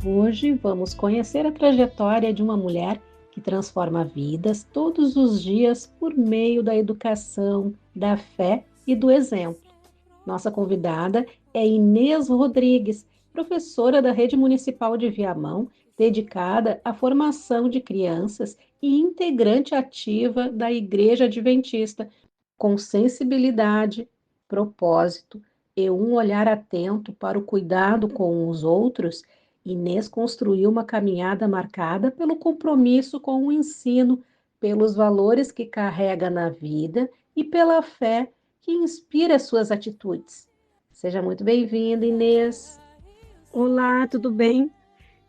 Hoje vamos conhecer a trajetória de uma mulher que transforma vidas todos os dias por meio da educação, da fé e do exemplo. Nossa convidada é Inês Rodrigues, professora da Rede Municipal de Viamão, dedicada à formação de crianças e integrante ativa da Igreja Adventista, com sensibilidade, propósito e um olhar atento para o cuidado com os outros. Inês construiu uma caminhada marcada pelo compromisso com o ensino, pelos valores que carrega na vida e pela fé que inspira suas atitudes. Seja muito bem-vinda, Inês. Olá, tudo bem?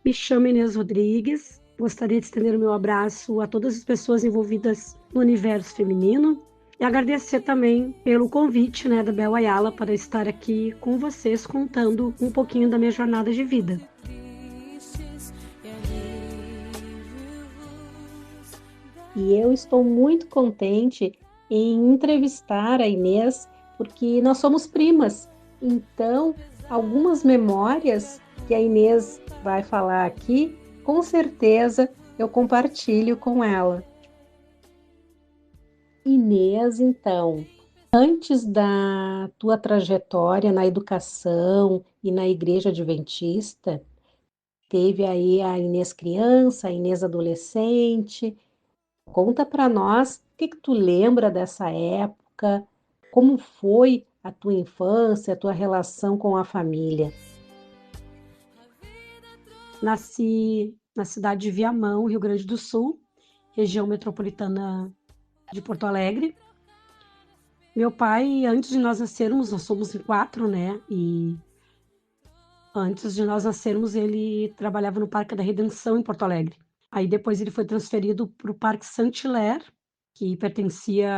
Me chamo Inês Rodrigues. Gostaria de estender o meu abraço a todas as pessoas envolvidas no universo feminino e agradecer também pelo convite, da Bel Ayala para estar aqui com vocês contando um pouquinho da minha jornada de vida. E eu estou muito contente em entrevistar a Inês, porque nós somos primas. Então, algumas memórias que a Inês vai falar aqui, com certeza eu compartilho com ela. Inês, então, antes da tua trajetória na educação e na Igreja Adventista, teve aí a Inês criança, a Inês adolescente. Conta para nós o que que tu lembra dessa época, como foi a tua infância, a tua relação com a família. Nasci na cidade de Viamão, Rio Grande do Sul, região metropolitana de Porto Alegre. Meu pai, antes de nós nascermos, nós somos em 4, E antes de nós nascermos, ele trabalhava no Parque da Redenção em Porto Alegre. Aí depois ele foi transferido para o Parque Saint-Hilaire, que pertencia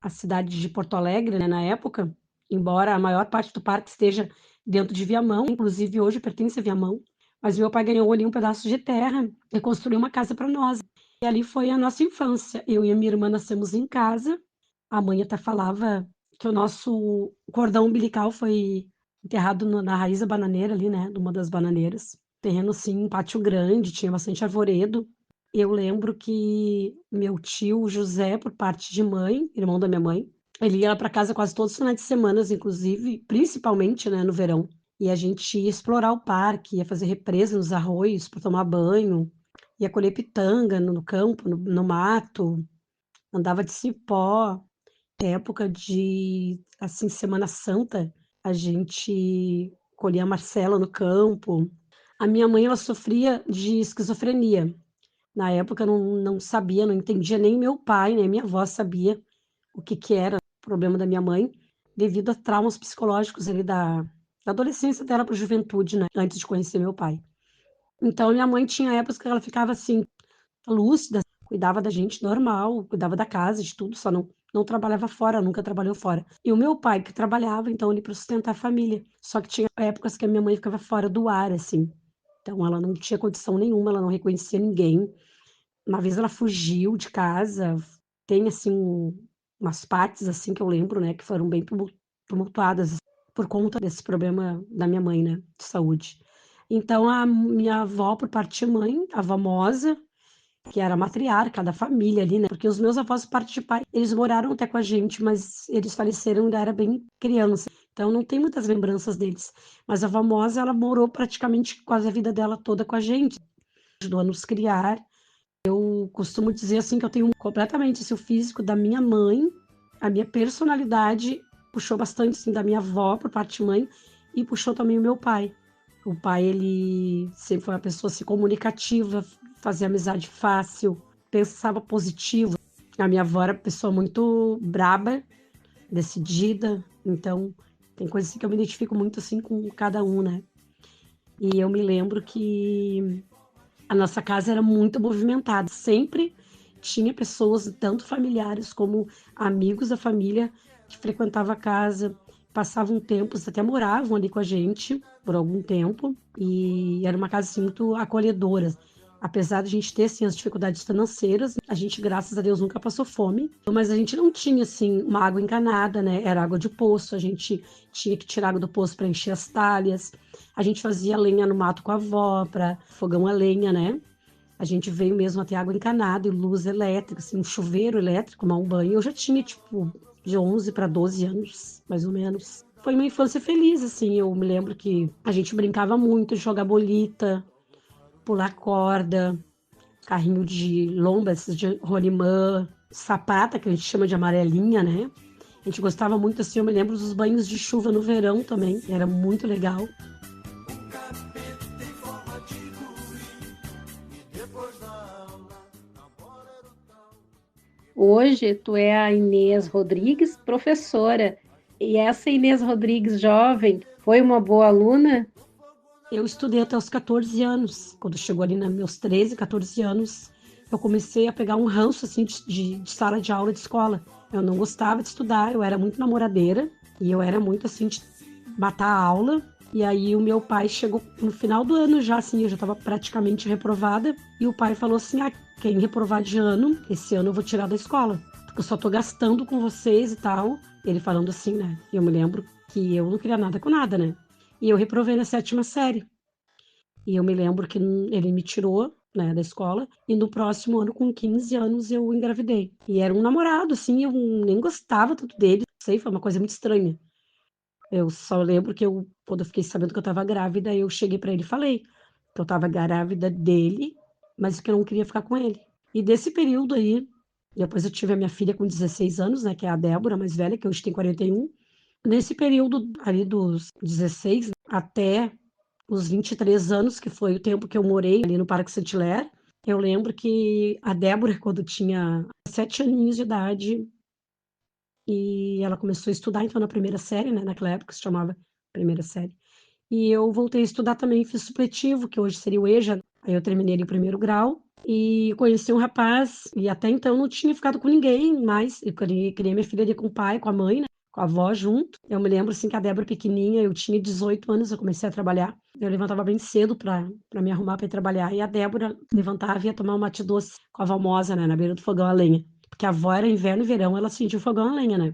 à cidade de Porto Alegre, na época, embora a maior parte do parque esteja dentro de Viamão, inclusive hoje pertence a Viamão. Mas meu pai ganhou ali um pedaço de terra e construiu uma casa para nós. E ali foi a nossa infância. Eu e a minha irmã nascemos em casa. A mãe até falava que o nosso cordão umbilical foi enterrado na raiz da bananeira ali, numa das bananeiras. Terreno, sim, um pátio grande, tinha bastante arvoredo. Eu lembro que meu tio José, por parte de mãe, irmão da minha mãe, ele ia para casa quase todos os finais de semana, inclusive, principalmente, no verão. E a gente ia explorar o parque, ia fazer represa nos arroios para tomar banho, ia colher pitanga no campo, no mato, andava de cipó. Época de, assim, Semana Santa, a gente colhia marcela no campo. A minha mãe, ela sofria de esquizofrenia. Na época, eu não sabia, não entendia, nem meu pai, nem minha avó sabia o que era o problema da minha mãe, devido a traumas psicológicos ali da adolescência dela para a juventude, antes de conhecer meu pai. Então, minha mãe tinha épocas que ela ficava assim, lúcida, cuidava da gente normal, cuidava da casa, de tudo, só não trabalhava fora, nunca trabalhou fora. E o meu pai que trabalhava, então, ele para sustentar a família. Só que tinha épocas que a minha mãe ficava fora do ar, assim. Então ela não tinha condição nenhuma, ela não reconhecia ninguém. Uma vez ela fugiu de casa, tem assim umas partes assim que eu lembro, que foram bem tumultuadas por conta desse problema da minha mãe, de saúde. Então a minha avó, por parte de mãe, a avó Mosa, que era a matriarca da família ali, porque os meus avós, por parte de pai, eles moraram até com a gente, mas eles faleceram, ainda era bem criança, então não tem muitas lembranças deles. Mas a famosa, ela morou praticamente quase a vida dela toda com a gente, ajudou a nos criar. Eu costumo dizer assim que eu tenho completamente assim, o físico da minha mãe, a minha personalidade puxou bastante assim, da minha avó por parte de mãe e puxou também o meu pai. O pai, ele sempre foi uma pessoa assim, comunicativa, fazia amizade fácil, pensava positivo. A minha avó era uma pessoa muito braba, decidida, então tem coisas assim, que eu me identifico muito assim com cada um, E eu me lembro que a nossa casa era muito movimentada, sempre tinha pessoas, tanto familiares como amigos da família, que frequentavam a casa, passavam tempos, até moravam ali com a gente por algum tempo, e era uma casa assim, muito acolhedora. Apesar de a gente ter, assim, as dificuldades financeiras, a gente, graças a Deus, nunca passou fome. Mas a gente não tinha, assim, uma água encanada, né? Era água de poço, a gente tinha que tirar água do poço para encher as talhas. A gente fazia lenha no mato com a avó, para fogão a lenha, né? A gente veio mesmo a ter água encanada e luz elétrica, assim, um chuveiro elétrico, tomar um banho. Eu já tinha, tipo, de 11 para 12 anos, mais ou menos. Foi uma infância feliz, assim. Eu me lembro que a gente brincava muito, jogar bolita, pular corda, carrinho de lomba, esses de rolimã, sapata, que a gente chama de amarelinha, né? A gente gostava muito, assim, eu me lembro dos banhos de chuva no verão também, era muito legal. Hoje tu é a Inês Rodrigues, professora. E essa Inês Rodrigues jovem foi uma boa aluna? Eu estudei até os 14 anos. Quando chegou ali nos meus 13, 14 anos, eu comecei a pegar um ranço, assim, de sala de aula de escola. Eu não gostava de estudar, eu era muito namoradeira e eu era muito, assim, de matar a aula. E aí o meu pai chegou no final do ano já, assim, eu já estava praticamente reprovada. E o pai falou assim, ah, quem reprovar de ano, esse ano eu vou tirar da escola. Porque eu só tô gastando com vocês e tal. Ele falando assim, né? E eu me lembro que eu não queria nada com nada, né? E eu reprovei na 7ª série. E eu me lembro que ele me tirou, né, da escola, e no próximo ano, com 15 anos, eu engravidei. E era um namorado, assim, eu nem gostava tanto dele, não sei, foi uma coisa muito estranha. Eu só lembro que quando eu fiquei sabendo que eu estava grávida, eu cheguei para ele e falei que eu estava grávida dele, mas que eu não queria ficar com ele. E desse período aí, depois eu tive a minha filha com 16 anos, né, que é a Débora, mais velha, que hoje tem 41. Nesse período ali dos 16 até os 23 anos, que foi o tempo que eu morei ali no Parque Saint-Hilaire, eu lembro que a Débora, quando tinha 7 aninhos de idade, e ela começou a estudar, então, na primeira série, né, naquela época se chamava primeira série, e eu voltei a estudar também, fiz supletivo, que hoje seria o EJA, aí eu terminei ali o primeiro grau, e conheci um rapaz, e até então não tinha ficado com ninguém mais, eu criei minha filha ali com o pai, com a mãe, né, com a avó junto. Eu me lembro, assim, que a Débora pequenininha, eu tinha 18 anos, eu comecei a trabalhar, eu levantava bem cedo para me arrumar para ir trabalhar, e a Débora levantava e ia tomar um mate doce com a avó Mosa, né, na beira do fogão a lenha, porque a avó era inverno e verão, ela acendia o fogão a lenha, né.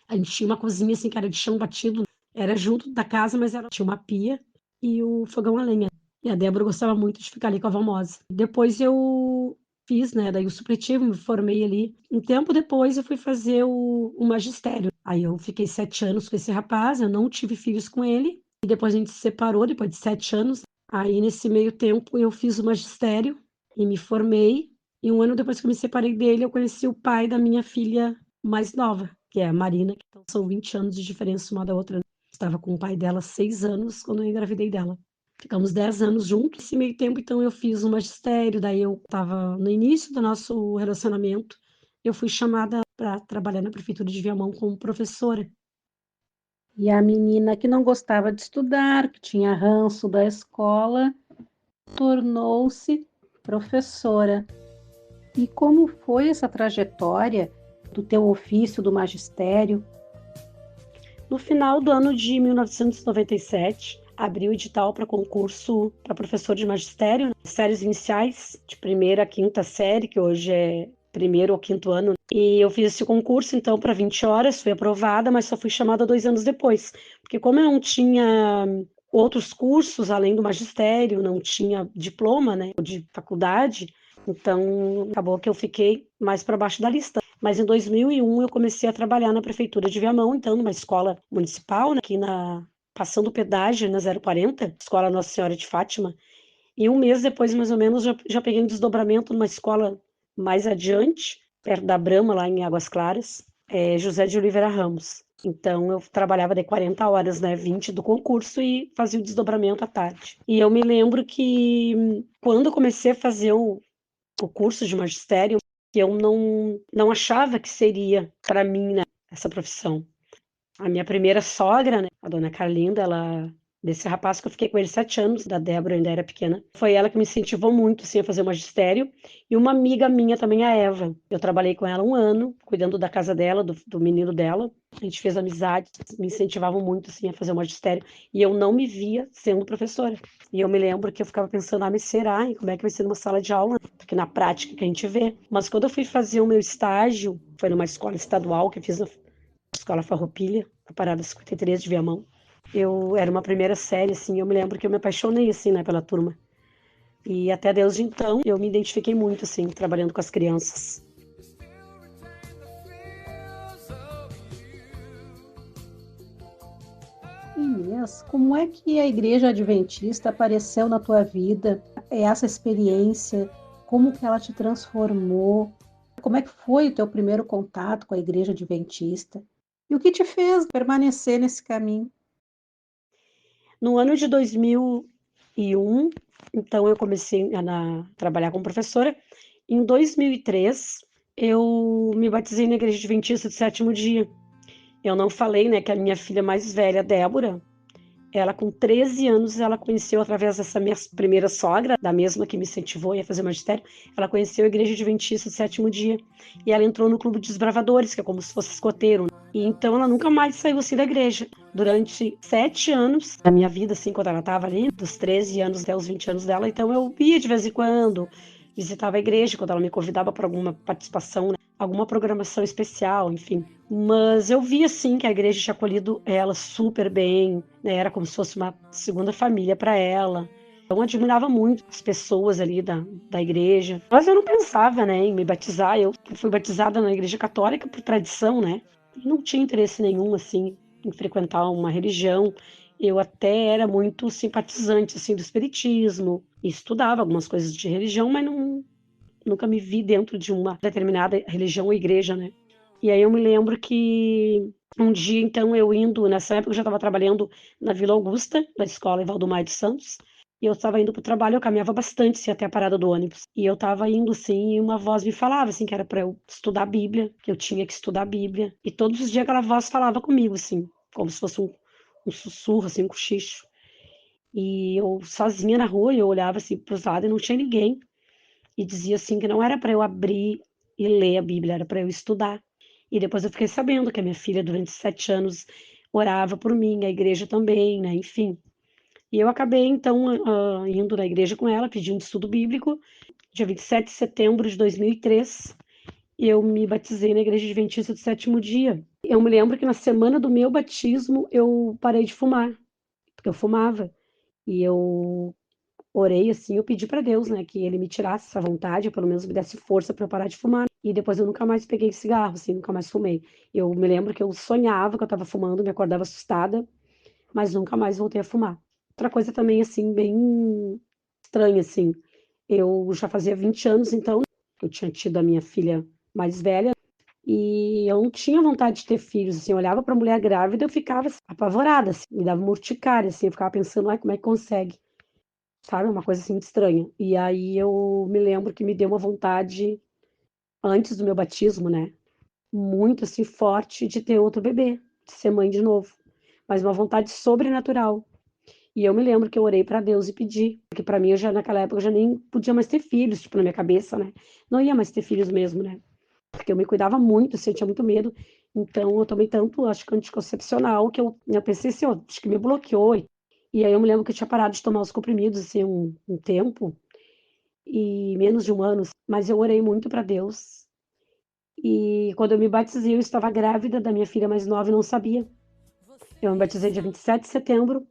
A gente tinha uma cozinha, assim, que era de chão batido, era junto da casa, mas tinha uma pia e o fogão a lenha. E a Débora gostava muito de ficar ali com a famosa. Depois eu fiz, né, daí o supletivo, me formei ali. Um tempo depois eu fui fazer o magistério. Aí eu fiquei 7 anos com esse rapaz, eu não tive filhos com ele. E depois a gente se separou, depois de 7 anos. Aí nesse meio tempo eu fiz o magistério e me formei. E um ano depois que eu me separei dele, eu conheci o pai da minha filha mais nova, que é a Marina, que então são 20 anos de diferença uma da outra. Estava com o pai dela 6 anos quando eu engravidei dela. Ficamos 10 anos juntos. Esse meio tempo, então, eu fiz o magistério, daí eu estava no início do nosso relacionamento. Eu fui chamada para trabalhar na prefeitura de Viamão como professora. E a menina que não gostava de estudar, que tinha ranço da escola, tornou-se professora. E como foi essa trajetória do teu ofício do magistério? No final do ano de 1997, abri o edital para concurso para professor de magistério, séries iniciais, de primeira a quinta série, que hoje é primeiro ou quinto ano. E eu fiz esse concurso, então, para 20 horas, fui aprovada, mas só fui chamada 2 anos depois. Porque como eu não tinha outros cursos além do magistério, não tinha diploma, né, de faculdade, então acabou que eu fiquei mais para baixo da lista. Mas em 2001 eu comecei a trabalhar na prefeitura de Viamão, então, numa escola municipal, né, aqui passando o pedágio na 040, Escola Nossa Senhora de Fátima. E um mês depois, mais ou menos, já peguei um desdobramento numa escola mais adiante, perto da Brama, lá em Águas Claras, José de Oliveira Ramos. Então, eu trabalhava de 40 horas, né, 20 do concurso e fazia o desdobramento à tarde. E eu me lembro que quando eu comecei a fazer o curso de magistério, que eu não achava que seria para mim, né, essa profissão. A minha primeira sogra, né, a dona Carlinda, desse rapaz que eu fiquei com ele 7 anos, da Débora, ainda era pequena, foi ela que me incentivou muito, assim, a fazer o magistério, e uma amiga minha também, a Eva. Eu trabalhei com ela 1 ano, cuidando da casa dela, do menino dela, A gente fez amizade, me incentivavam muito, assim, a fazer o magistério, e eu não me via sendo professora. E eu me lembro que eu ficava pensando, mas será? E como é que vai ser numa sala de aula? Porque na prática que a gente vê. Mas quando eu fui fazer o meu estágio, foi numa escola estadual que eu fiz na Escola Farroupilha, na Parada 53 de Viamão. Eu era uma primeira série, assim, eu me lembro que eu me apaixonei, assim, né, pela turma. E até desde então, eu me identifiquei muito, assim, trabalhando com as crianças. Inês, como é que a Igreja Adventista apareceu na tua vida? Essa experiência, como que ela te transformou? Como é que foi o teu primeiro contato com a Igreja Adventista? E o que te fez permanecer nesse caminho? No ano de 2001, então eu comecei trabalhar como professora. Em 2003, eu me batizei na Igreja Adventista do Sétimo Dia. Eu não falei, né, que a minha filha mais velha, Débora, ela com 13 anos, ela conheceu através dessa minha primeira sogra, da mesma que me incentivou a fazer magistério, ela conheceu a Igreja Adventista do Sétimo Dia. E ela entrou no Clube de Desbravadores, que é como se fosse escoteiro. E então ela nunca mais saiu assim da igreja. Durante 7 anos da minha vida, assim, quando ela estava ali, dos 13 anos até os 20 anos dela, então eu ia de vez em quando, visitava a igreja, quando ela me convidava para alguma participação, né? Alguma programação especial, enfim. Mas eu vi, assim, que a igreja tinha acolhido ela super bem, né? Era como se fosse uma segunda família para ela. Eu admirava muito as pessoas ali da igreja. Mas eu não pensava, né, em me batizar. Eu fui batizada na igreja católica por tradição, né? E não tinha interesse nenhum, assim, em frequentar uma religião. Eu até era muito simpatizante, assim, do espiritismo. E estudava algumas coisas de religião, mas nunca me vi dentro de uma determinada religião ou igreja, né? E aí eu me lembro que um dia, então, eu indo, nessa época eu já estava trabalhando na Vila Augusta, da escola Valdemar de Santos, e eu estava indo para o trabalho, eu caminhava bastante, assim, até a parada do ônibus. E eu estava indo, assim, e uma voz me falava, assim, que era para eu estudar a Bíblia, que eu tinha que estudar a Bíblia. E todos os dias aquela voz falava comigo, assim, como se fosse um sussurro, assim, um cochicho. E eu sozinha na rua, eu olhava, assim, para os lados e não tinha ninguém. E dizia, assim, que não era para eu abrir e ler a Bíblia, era para eu estudar. E depois eu fiquei sabendo que a minha filha, durante 7 anos, orava por mim, a igreja também, né, enfim. E eu acabei, então, indo na igreja com ela, pedindo estudo bíblico. Dia 27 de setembro de 2003, eu me batizei na Igreja Adventista do Sétimo Dia. Eu me lembro que na semana do meu batismo, eu parei de fumar, porque eu fumava. E eu orei, assim, eu pedi para Deus, né, que ele me tirasse essa vontade, ou pelo menos me desse força para eu parar de fumar. E depois eu nunca mais peguei cigarro, assim, nunca mais fumei. Eu me lembro que eu sonhava que eu estava fumando, me acordava assustada, mas nunca mais voltei a fumar. Outra coisa também, assim, bem estranha, assim, eu já fazia 20 anos, então, que eu tinha tido a minha filha mais velha, e eu não tinha vontade de ter filhos, assim, eu olhava para a mulher grávida, eu ficava assim, apavorada, assim, me dava uma urticária, assim, eu ficava pensando, ai, como é que consegue? Sabe, uma coisa assim muito estranha. E aí eu me lembro que me deu uma vontade, antes do meu batismo, né, muito assim forte de ter outro bebê, de ser mãe de novo, mas uma vontade sobrenatural. E eu me lembro que eu orei para Deus e pedi, porque para mim eu já naquela época eu já nem podia mais ter filhos, tipo, na minha cabeça, né, não ia mais ter filhos mesmo, né, porque eu me cuidava muito, assim, eu tinha muito medo, então eu tomei tanto, acho que anticoncepcional, que eu pensei assim: "Ó, acho que me bloqueou". E aí eu me lembro que eu tinha parado de tomar os comprimidos, assim, um tempo, e menos de 1 ano, mas eu orei muito para Deus. E quando eu me batizei, eu estava grávida da minha filha mais nova e não sabia. Eu me batizei dia 27 de setembro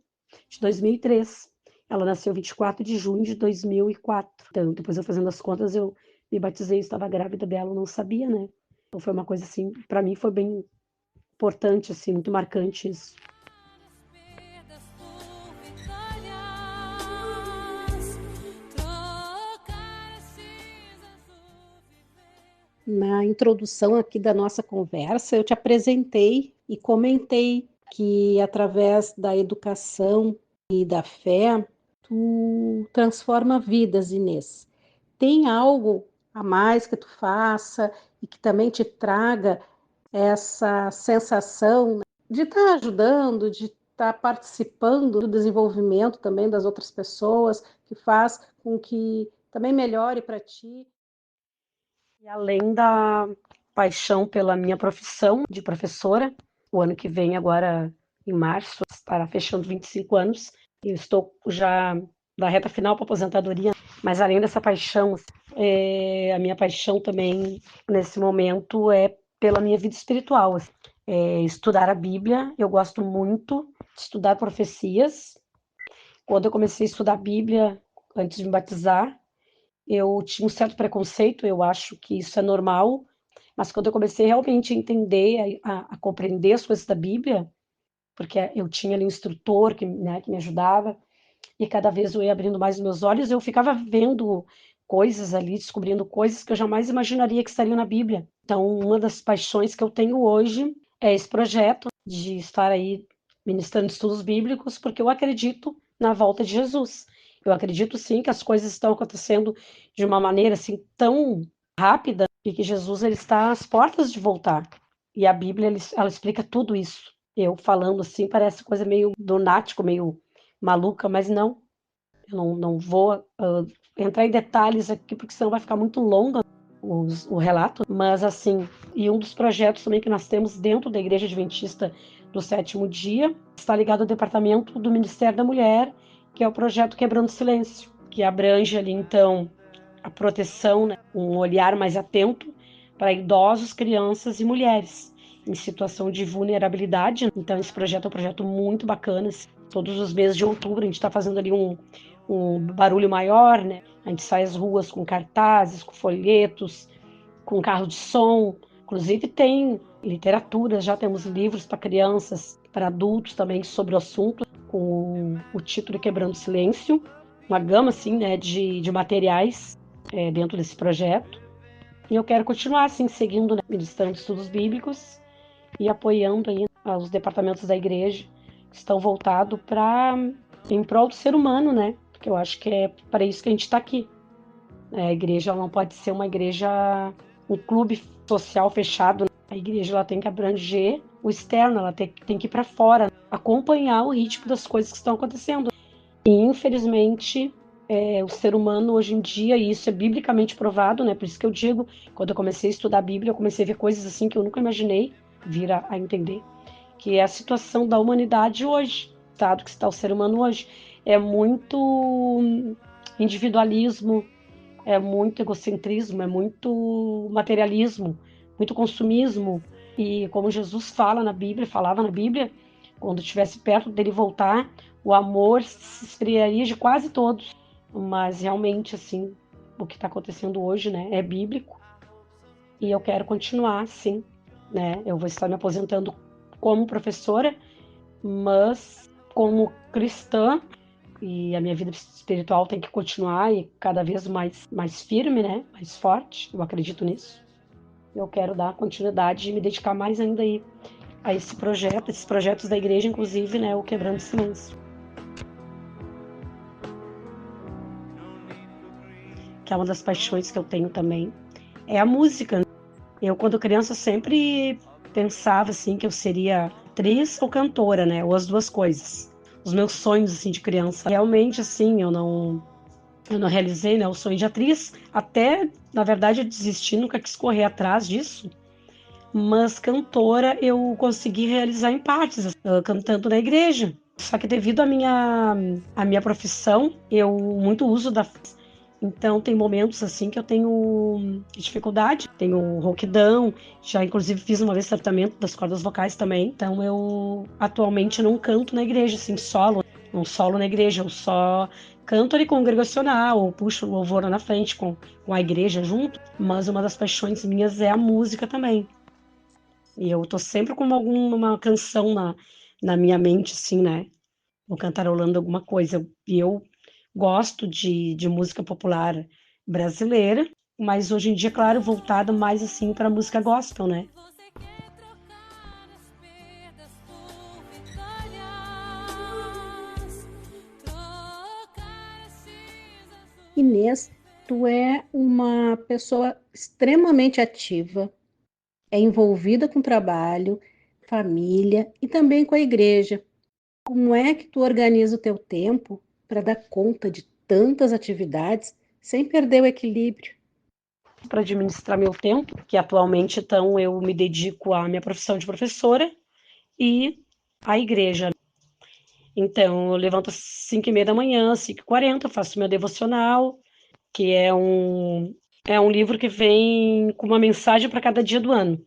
de 2003. Ela nasceu 24 de junho de 2004. Então, depois eu fazendo as contas, eu me batizei, eu estava grávida dela, eu não sabia, né. Então foi uma coisa, assim, para mim foi bem importante, assim, muito marcante isso. Na introdução aqui da nossa conversa, eu te apresentei e comentei que através da educação e da fé, tu transforma vidas, Inês. Tem algo a mais que tu faça e que também te traga essa sensação de estar ajudando, de estar participando do desenvolvimento também das outras pessoas, que faz com que também melhore para ti? E além da paixão pela minha profissão de professora, O ano que vem, agora em março, estará fechando 25 anos. Eu estou já na reta final para aposentadoria, mas além dessa paixão, a minha paixão também nesse momento é pela minha vida espiritual. Estudar a Bíblia, eu gosto muito de estudar profecias. Quando eu comecei a estudar a Bíblia, antes de me batizar, eu tinha um certo preconceito, eu acho que isso é normal, mas quando eu comecei realmente a entender, a compreender as coisas da Bíblia, porque eu tinha ali um instrutor que me ajudava, e cada vez eu ia abrindo mais os meus olhos, eu ficava vendo coisas ali, descobrindo coisas que eu jamais imaginaria que estariam na Bíblia. Então, uma das paixões que eu tenho hoje é esse projeto de estar aí ministrando estudos bíblicos, porque eu acredito na volta de Jesus. Eu acredito sim que as coisas estão acontecendo de uma maneira assim tão rápida e que Jesus ele está às portas de voltar. E a Bíblia ela explica tudo isso. Eu falando assim parece coisa meio lunático, meio maluca, mas não. Eu não vou entrar em detalhes aqui, porque senão vai ficar muito longo o relato. Mas, assim, e um dos projetos também que nós temos dentro da Igreja Adventista do Sétimo Dia está ligado ao departamento do Ministério da Mulher, que é o projeto Quebrando Silêncio, que abrange ali, então, a proteção, né, um olhar mais atento para idosos, crianças e mulheres em situação de vulnerabilidade. Então, esse projeto é um projeto muito bacana. Todos os meses de outubro, a gente está fazendo ali um barulho maior, né? A gente sai às ruas com cartazes, com folhetos, com carro de som. Inclusive, tem literatura, já temos livros para crianças, para adultos também sobre o assunto, com o título Quebrando Silêncio, uma gama assim, né, de materiais dentro desse projeto. E eu quero continuar assim, seguindo, né, ministrando estudos bíblicos e apoiando aí os departamentos da igreja que estão voltados para em prol do ser humano, né? Porque eu acho que é para isso que a gente está aqui. A igreja ela não pode ser uma igreja, um clube social fechado. Né? A igreja ela tem que abranger o externo, ela tem que ir para fora, acompanhar o ritmo das coisas que estão acontecendo. E infelizmente o ser humano hoje em dia, e isso é biblicamente provado, né? Por isso que eu digo, quando eu comecei a estudar a Bíblia, eu comecei a ver coisas assim que eu nunca imaginei vir a entender, que é a situação da humanidade hoje, o estado que está o ser humano hoje. É muito individualismo, é muito egocentrismo, é muito materialismo, muito consumismo. E como Jesus fala na Bíblia, falava na Bíblia, quando estivesse perto dele voltar, o amor se esfriaria de quase todos. Mas realmente, assim, o que está acontecendo hoje, né, é bíblico. E eu quero continuar, sim, né? Eu vou estar me aposentando como professora, mas como cristã, e a minha vida espiritual tem que continuar e cada vez mais firme, né? Mais forte. Eu acredito nisso. Eu quero dar continuidade e me dedicar mais ainda aí a esse projeto, esses projetos da igreja, inclusive, né? O Quebrando Silêncio. Que é uma das paixões que eu tenho também. É a música. Eu, quando criança, sempre pensava, assim, que eu seria atriz ou cantora, né? Ou as duas coisas. Os meus sonhos, assim, de criança. Realmente, assim, eu não realizei, né, o sonho de atriz, até, na verdade, eu desisti, nunca quis correr atrás disso, mas cantora eu consegui realizar em partes, cantando na igreja. Só que devido à minha profissão, eu muito uso da. Então tem momentos assim que eu tenho dificuldade, tenho rouquidão, já inclusive fiz uma vez tratamento das cordas vocais também. Então eu atualmente não canto na igreja, assim, solo, um solo na igreja, eu só canto ali congregacional, ou puxo o louvor lá na frente com a igreja junto, mas uma das paixões minhas é a música também. E eu tô sempre com alguma canção na minha mente, assim, né? Ou cantarolando alguma coisa. E eu gosto de música popular brasileira, mas hoje em dia, claro, voltada mais assim para música gospel, né? Inês, tu é uma pessoa extremamente ativa, é envolvida com trabalho, família e também com a igreja. Como é que tu organiza o teu tempo para dar conta de tantas atividades sem perder o equilíbrio? Para administrar meu tempo, que atualmente então eu me dedico à minha profissão de professora e a igreja. Então, eu levanto às 5h30 da manhã, 5h40, faço meu devocional, que é um livro que vem com uma mensagem para cada dia do ano.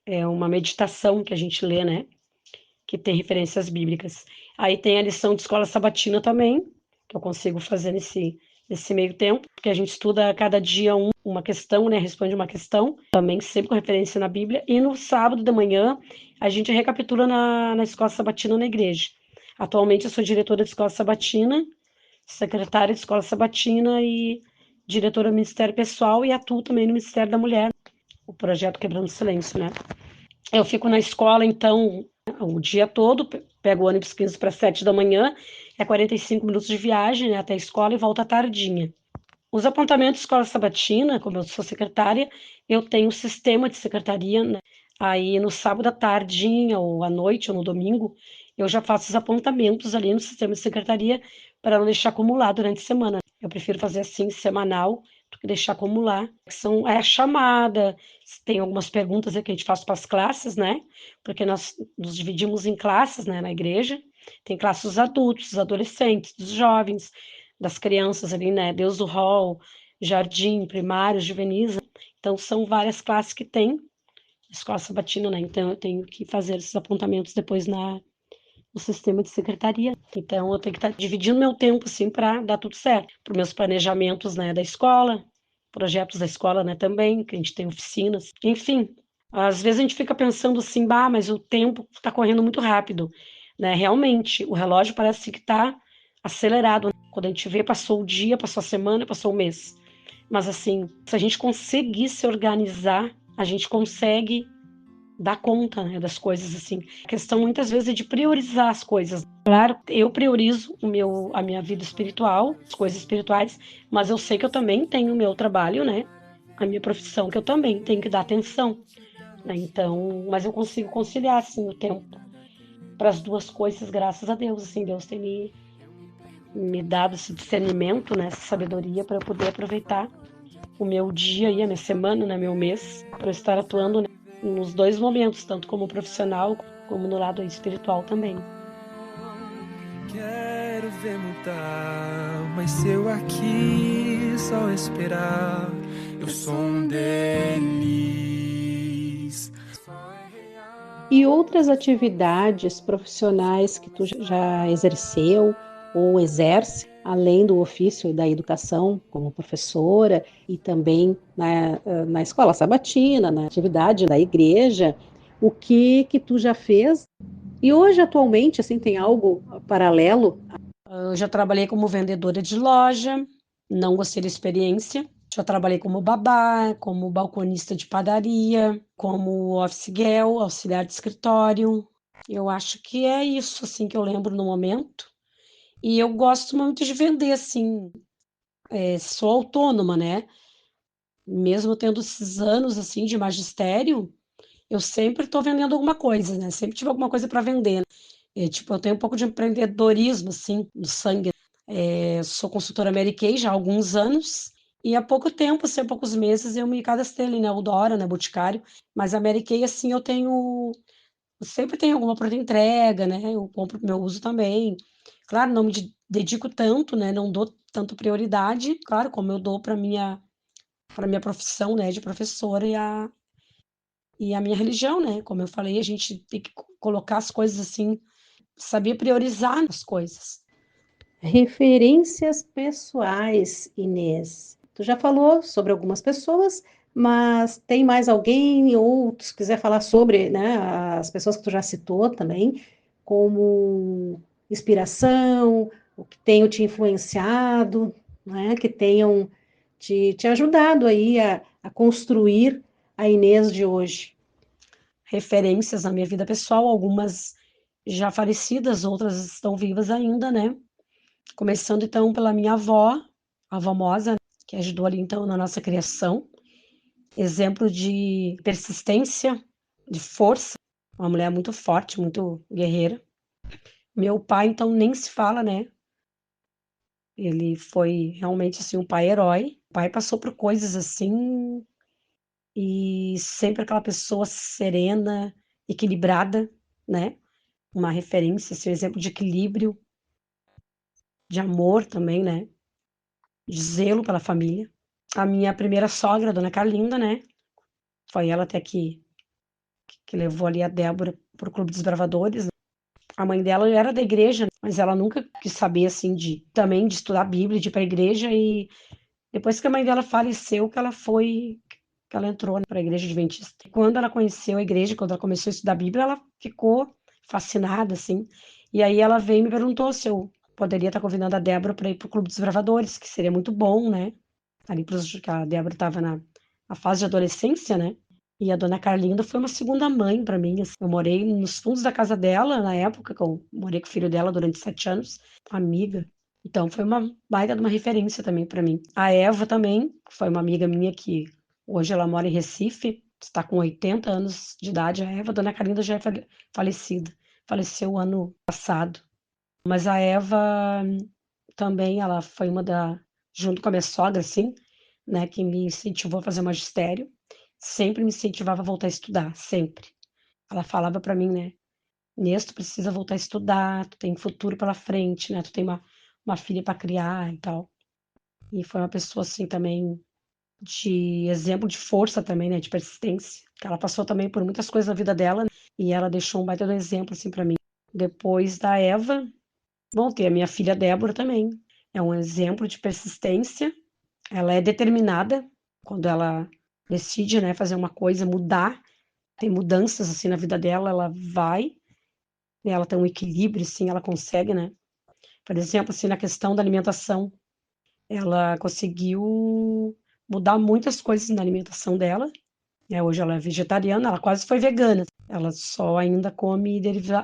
É uma meditação que a gente lê, né? Que tem referências bíblicas. Aí tem a lição de escola sabatina também, que eu consigo fazer nesse meio tempo, porque a gente estuda cada dia uma questão, né? Responde uma questão, também sempre com referência na Bíblia. E no sábado de manhã, a gente recapitula na escola sabatina na igreja. Atualmente eu sou diretora de escola sabatina, secretária de escola sabatina e diretora do Ministério Pessoal e atuo também no Ministério da Mulher, o projeto Quebrando o Silêncio, né? Eu fico na escola, então, o dia todo, pego o ônibus 15 para 7 da manhã, é 45 minutos de viagem, né, até a escola e volto à tardinha. Os apontamentos de escola sabatina, como eu sou secretária, eu tenho um sistema de secretaria, né? Aí no sábado à tardinha, ou à noite, ou no domingo, eu já faço os apontamentos ali no sistema de secretaria para não deixar acumular durante a semana. Eu prefiro fazer assim, semanal, do que deixar acumular. É a chamada, tem algumas perguntas que a gente faz para as classes, né? Porque nós nos dividimos em classes, né, na igreja. Tem classes dos adultos, dos adolescentes, dos jovens, das crianças ali, né? Deus do Hall, Jardim, Primário, Juvenis. Então, são várias classes que tem escola sabatina, né? Então, eu tenho que fazer esses apontamentos depois no sistema de secretaria. Então, eu tenho que estar dividindo meu tempo, assim, para dar tudo certo. Para os meus planejamentos, né, da escola, projetos da escola, né, também, que a gente tem oficinas. Enfim, às vezes a gente fica pensando assim, bah, mas o tempo está correndo muito rápido, né? Realmente, o relógio parece que está acelerado. Quando a gente vê, passou o dia, passou a semana, passou o mês. Mas assim, se a gente conseguir se organizar, a gente consegue dar conta, né, das coisas assim. A questão muitas vezes é de priorizar as coisas. Claro, eu priorizo a minha vida espiritual, as coisas espirituais, mas eu sei que eu também tenho o meu trabalho, né? A minha profissão, que eu também tenho que dar atenção, né? Então, mas eu consigo conciliar assim o tempo para as duas coisas, graças a Deus, assim, Deus tem me dado esse discernimento, né, essa sabedoria para eu poder aproveitar o meu dia e a minha semana, né, meu mês, para eu estar atuando, né, nos dois momentos, tanto como profissional como no lado espiritual também. Quero ver mudar, mas se eu aqui só esperar, eu sou um deles. E outras atividades profissionais que tu já exerceu ou exerce, além do ofício da educação como professora e também na escola sabatina, na atividade da igreja, o que tu já fez? E hoje, atualmente, assim, tem algo paralelo? Eu já trabalhei como vendedora de loja, não gostei da experiência. Já trabalhei como babá, como balconista de padaria, como office girl, auxiliar de escritório. Eu acho que é isso, assim, que eu lembro no momento. E eu gosto muito de vender, assim, sou autônoma, né? Mesmo tendo esses anos, assim, de magistério, eu sempre estou vendendo alguma coisa, né? Sempre tive alguma coisa para vender. Tipo, eu tenho um pouco de empreendedorismo, assim, no sangue. Sou consultora Mary Kay já há alguns anos. E há pouco tempo, assim, há poucos meses, eu me cadastrei ali na Eudora, na Boticário. Mas a Mary Kay, assim, eu sempre tenho alguma pronta entrega, né? Eu compro pro meu uso também. Claro, não me dedico tanto, né? Não dou tanto prioridade, claro, como eu dou para minha profissão, né, de professora e a minha religião, né? Como eu falei, a gente tem que colocar as coisas assim, saber priorizar as coisas. Referências pessoais, Inês. Tu já falou sobre algumas pessoas, mas tem mais alguém ou se quiser falar sobre, né, as pessoas que tu já citou também, como inspiração, o que tenham te influenciado, né, que tenham te ajudado aí a construir a Inês de hoje. Referências na minha vida pessoal, algumas já falecidas, outras estão vivas ainda, né? Começando então pela minha avó, a avó Mosa, que ajudou ali então na nossa criação. Exemplo de persistência, de força, uma mulher muito forte, muito guerreira. Meu pai, então, nem se fala, né? Ele foi realmente assim um pai herói. O pai passou por coisas assim e sempre aquela pessoa serena, equilibrada. né? Uma referência, assim, um exemplo de equilíbrio, de amor também, né? De zelo pela família. A minha primeira sogra, a dona Carlinda, né? Foi ela até que levou ali a Débora pro Clube dos Bravadores. A mãe dela era da igreja, mas ela nunca quis saber, assim, também de estudar a Bíblia, de ir pra igreja. E depois que a mãe dela faleceu, que ela entrou para a igreja adventista. Quando ela conheceu a igreja, quando ela começou a estudar a Bíblia, ela ficou fascinada, assim. E aí ela veio e me perguntou se eu poderia estar convidando a Débora para ir pro Clube dos Bravadores, que seria muito bom, né? Ali que a Débora estava na fase de adolescência, né? E a dona Carlinda foi uma segunda mãe para mim, assim. Eu morei nos fundos da casa dela, na época, que eu morei com o filho dela durante 7 anos, amiga. Então foi uma baita de uma referência também para mim. A Eva também, foi uma amiga minha que hoje ela mora em Recife, está com 80 anos de idade. A Eva, a dona Carlinda já é falecida, faleceu ano passado. Mas a Eva também, ela foi junto com a minha sogra, assim, né, que me incentivou a fazer magistério, sempre me incentivava a voltar a estudar, sempre. Ela falava para mim, né, Inês, tu precisa voltar a estudar, tu tem futuro pela frente, né, tu tem uma filha para criar e tal. E foi uma pessoa, assim, também de exemplo de força também, né, de persistência, que ela passou também por muitas coisas na vida dela, né, e ela deixou um baita de exemplo, assim, para mim. Depois da Eva, bom, tem a minha filha Débora também. É um exemplo de persistência. Ela é determinada quando ela decide, né, fazer uma coisa, mudar, tem mudanças assim na vida dela, ela vai, e ela tem um equilíbrio, assim, ela consegue, né? Por exemplo, assim, na questão da alimentação, ela conseguiu mudar muitas coisas na alimentação dela, né? Hoje ela é vegetariana, ela quase foi vegana. Ela só ainda come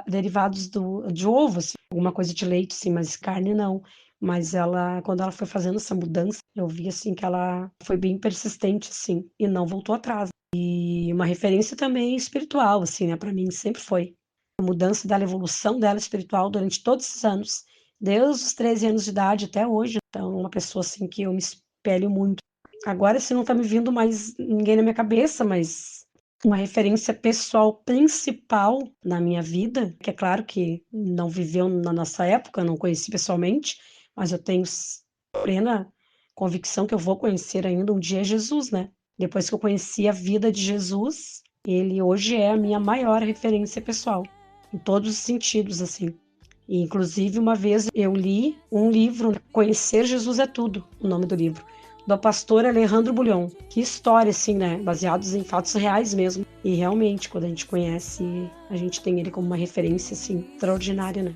derivados de ovo, assim, alguma coisa de leite, sim, mas carne não. Mas ela, quando ela foi fazendo essa mudança, eu vi assim que ela foi bem persistente, assim, e não voltou atrás. E uma referência também espiritual, assim, né? Para mim sempre foi a mudança dela, a evolução dela espiritual durante todos esses anos, desde os 13 anos de idade até hoje. Então, uma pessoa assim que eu me espelho muito. Agora, se não tá me vindo mais ninguém na minha cabeça, mas uma referência pessoal principal na minha vida, que é claro que não viveu na nossa época, não conheci pessoalmente, mas eu tenho plena convicção que eu vou conhecer ainda um dia Jesus, né? Depois que eu conheci a vida de Jesus, ele hoje é a minha maior referência pessoal, em todos os sentidos, assim. E, inclusive, uma vez eu li um livro, Conhecer Jesus é Tudo, o nome do livro, do pastor Alejandro Bulhon. Que história, assim, né? Baseados em fatos reais mesmo. E realmente, quando a gente conhece, a gente tem ele como uma referência, assim, extraordinária, né?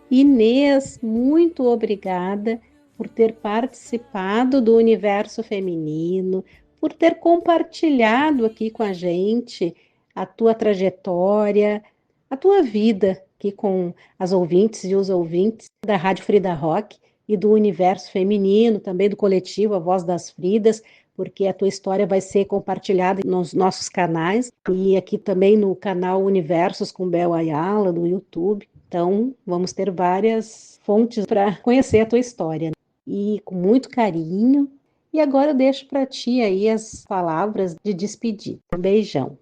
Inês, muito obrigada por ter participado do Universo Feminino, por ter compartilhado aqui com a gente a tua trajetória, a tua vida aqui com as ouvintes e os ouvintes da Rádio Frida Rock e do Universo Feminino, também do coletivo A Voz das Fridas, porque a tua história vai ser compartilhada nos nossos canais e aqui também no canal Universos com Bel Ayala, no YouTube. Então, vamos ter várias fontes para conhecer a tua história. E com muito carinho. E agora eu deixo para ti aí as palavras de despedida. Um beijão.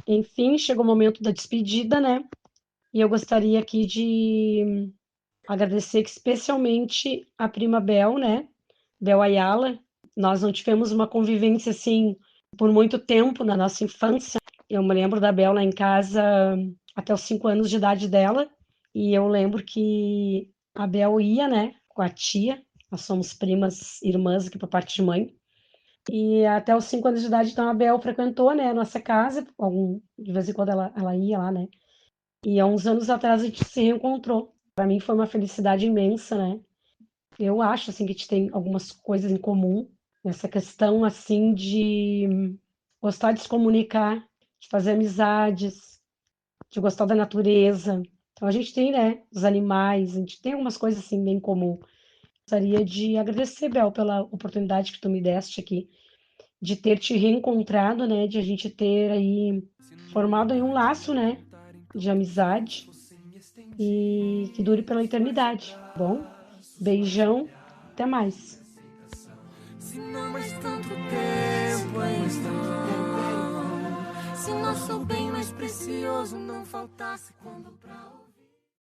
Enfim, chegou o momento da despedida, né? E eu gostaria aqui de agradecer especialmente a prima Bel, né? Bel Ayala. Nós não tivemos uma convivência assim por muito tempo na nossa infância. Eu me lembro da Bel lá em casa até os 5 anos de idade dela. E eu lembro que a Bel ia, né, com a tia. Nós somos primas, irmãs aqui por parte de mãe. E até os 5 anos de idade, então, a Bel frequentou, né, a nossa casa. De vez em quando ela ia lá, né. E há uns anos atrás a gente se reencontrou. Para mim foi uma felicidade imensa, né. Eu acho, assim, que a gente tem algumas coisas em comum. Nessa questão, assim, de gostar de se comunicar, de fazer amizades, de gostar da natureza. Então, a gente tem, né, os animais, a gente tem algumas coisas, assim, bem comum. Gostaria de agradecer, Bel, pela oportunidade que tu me deste aqui, de ter te reencontrado, né, de a gente ter aí formado aí um laço, né, de amizade. e que dure pela eternidade, tá bom? Beijão, até mais. Se não mais tanto tempo em vão, se nosso bem mais precioso não faltasse quando pra